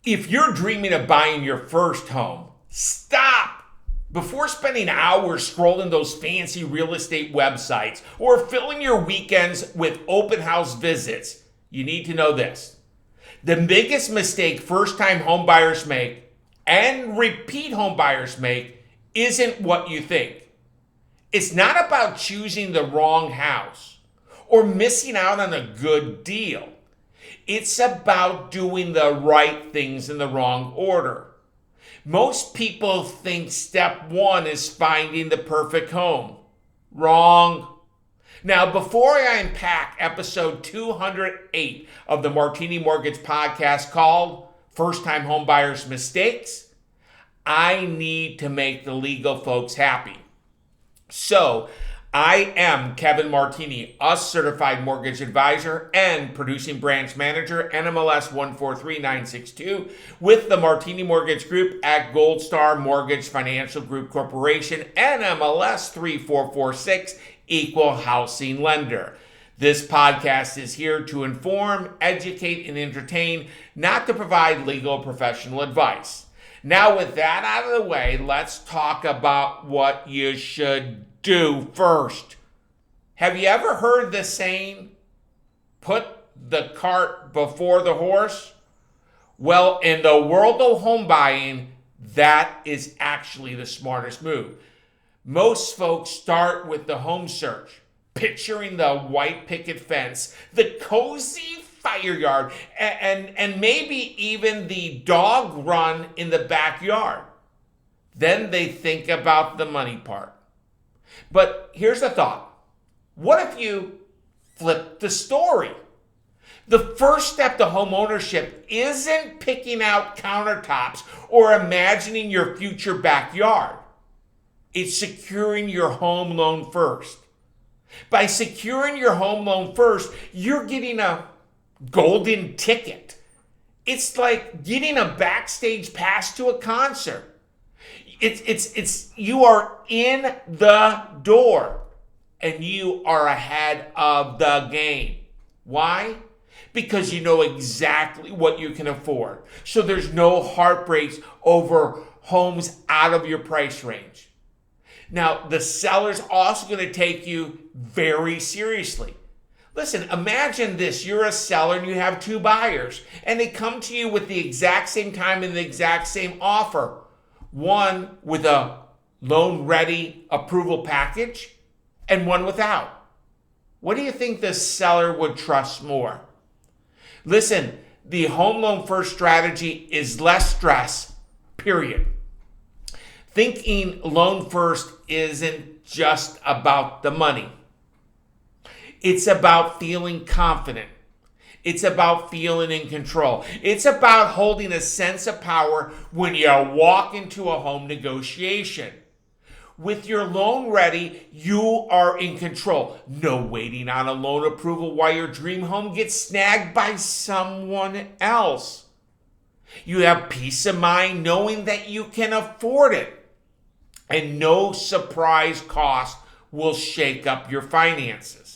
If you're dreaming of buying your first home, stop! Before spending hours scrolling those fancy real estate websites or filling your weekends with open house visits, you need to know this. The biggest mistake first-time home buyers make and repeat home buyers make isn't what you think. It's not about choosing the wrong house or missing out on a good deal. It's about doing the right things in the wrong order. Most people think step one is finding the perfect home. Wrong. Now, before I unpack episode 208 of the Martini Mortgage Podcast called First Time Home Buyers Mistakes, I need to make the legal folks happy. So, I am Kevin Martini, a certified mortgage advisor and producing branch manager, NMLS 143962, with the Martini Mortgage Group at Gold Star Mortgage Financial Group Corporation, NMLS 3446, Equal Housing Lender. This podcast is here to inform, educate, and entertain, not to provide legal or professional advice. Now, with that out of the way, let's talk about what you should do first. Have you ever heard the saying, put the cart before the horse? Well, in the world of home buying, that is actually the smartest move. Most folks start with the home search, picturing the white picket fence, the cozy fire yard, and maybe even the dog run in the backyard. Then they think about the money part. But here's a thought. What if you flip the story? The first step to home ownership isn't picking out countertops or imagining your future backyard. It's securing your home loan first. By securing your home loan first, you're getting a golden ticket. It's like getting a backstage pass to a concert. It's you are in the door and you are ahead of the game. Why? Because you know exactly what you can afford. So there's no heartbreaks over homes out of your price range. Now, the seller's also going to take you very seriously. Listen, imagine this. You're a seller and you have two buyers, and they come to you with the exact same time and the exact same offer. One with a loan-ready approval package and one without. What do you think the seller would trust more? Listen, the home loan first strategy is less stress, period. Thinking loan first isn't just about the money. It's about feeling confident. It's about feeling in control. It's about holding a sense of power when you walk into a home negotiation. With your loan ready, you are in control. No waiting on a loan approval while your dream home gets snagged by someone else. You have peace of mind knowing that you can afford it. And no surprise cost will shake up your finances.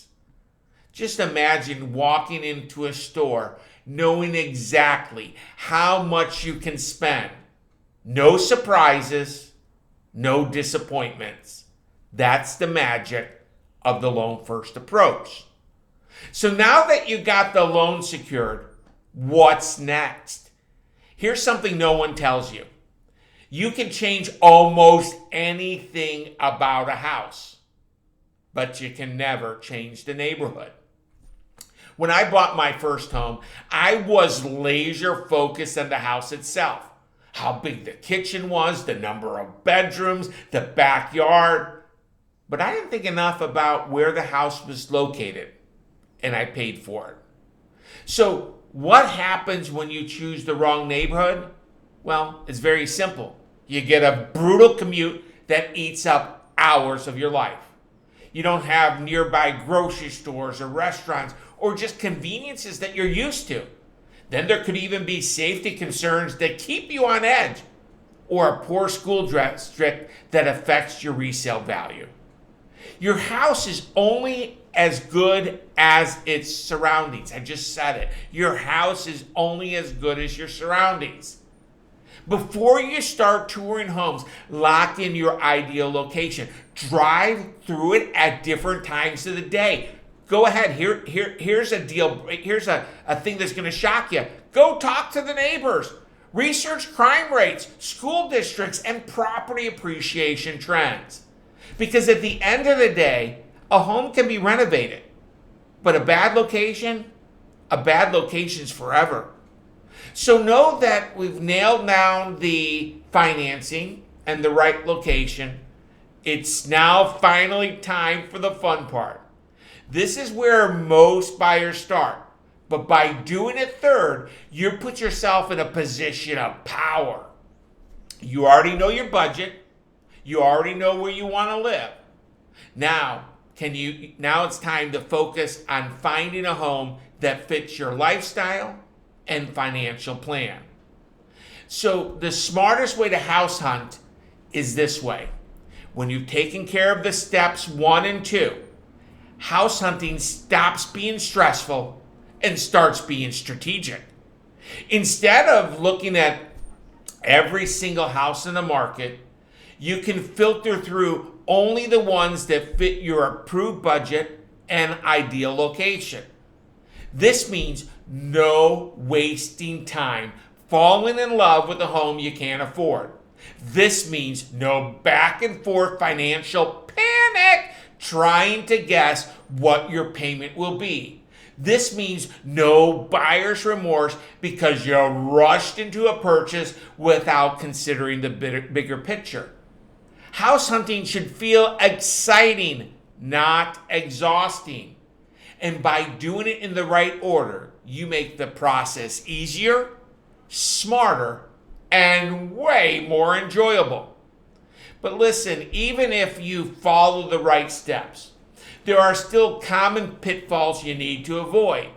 Just imagine walking into a store knowing exactly how much you can spend. No surprises, no disappointments. That's the magic of the loan first approach. So now that you got the loan secured, what's next? Here's something no one tells you. You can change almost anything about a house, but you can never change the neighborhood. When I bought my first home, I was laser focused on the house itself. How big the kitchen was, the number of bedrooms, the backyard. But I didn't think enough about where the house was located, and I paid for it. So what happens when you choose the wrong neighborhood? Well, it's very simple. You get a brutal commute that eats up hours of your life. You don't have nearby grocery stores or restaurants or just conveniences that you're used to. Then there could even be safety concerns that keep you on edge, or a poor school district that affects your resale value. Your house is only as good as its surroundings. I just said it. Your house is only as good as your surroundings. Before you start touring homes, lock in your ideal location. Drive through it at different times of the day. Go ahead. Here's a deal. Here's a thing that's going to shock you. Go talk to the neighbors. Research crime rates, school districts, and property appreciation trends. Because at the end of the day, a home can be renovated, but a bad location's forever. So know that we've nailed down the financing and the right location. It's now finally time for the fun part. This is where most buyers start. But by doing it third, you put yourself in a position of power. You already know your budget. You already know where you want to live. Now it's time to focus on finding a home that fits your lifestyle and financial plan. So the smartest way to house hunt is this way. When you've taken care of the steps 1 and 2, house hunting stops being stressful and starts being strategic. Instead of looking at every single house in the market, you can filter through only the ones that fit your approved budget and ideal location. This means no wasting time falling in love with a home you can't afford. This means no back and forth financial panic trying to guess what your payment will be. This means no buyer's remorse because you rushed into a purchase without considering the bigger picture. House hunting should feel exciting, not exhausting. And by doing it in the right order, you make the process easier, smarter, and way more enjoyable. But listen, even if you follow the right steps, there are still common pitfalls you need to avoid.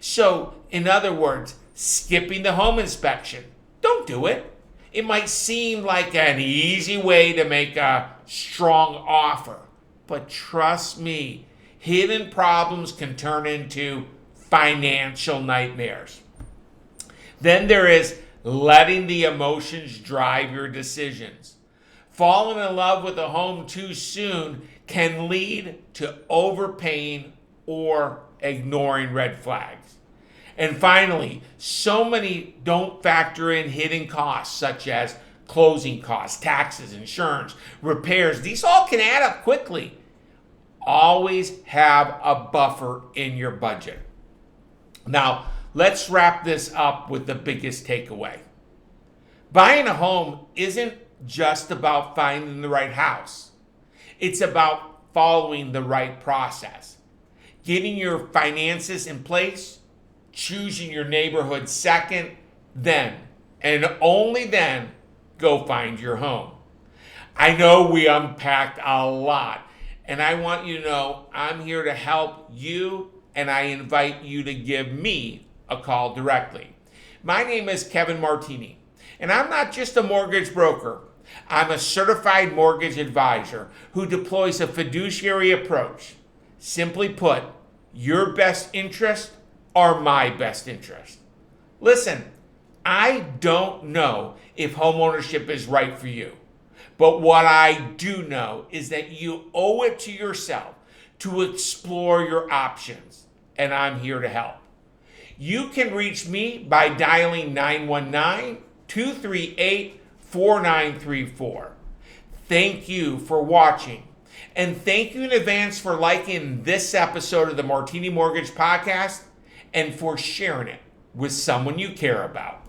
So, in other words, skipping the home inspection. Don't do it. It might seem like an easy way to make a strong offer. But trust me, hidden problems can turn into financial nightmares. Then there is letting the emotions drive your decisions. Falling in love with a home too soon can lead to overpaying or ignoring red flags. And finally, so many don't factor in hidden costs such as closing costs, taxes, insurance, repairs. These all can add up quickly. Always have a buffer in your budget. Now, let's wrap this up with the biggest takeaway. Buying a home isn't just about finding the right house. It's about following the right process. Getting your finances in place, choosing your neighborhood second, then, and only then, go find your home. I know we unpacked a lot, and I want you to know I'm here to help you, and I invite you to give me a call directly. My name is Kevin Martini, and I'm not just a mortgage broker. I'm a certified mortgage advisor who deploys a fiduciary approach. Simply put, your best interest are my best interest. Listen, I don't know if homeownership is right for you, but what I do know is that you owe it to yourself to explore your options, and I'm here to help. You can reach me by dialing 919-238-4934. Thank you for watching, and thank you in advance for liking this episode of the Martini Mortgage Podcast and for sharing it with someone you care about.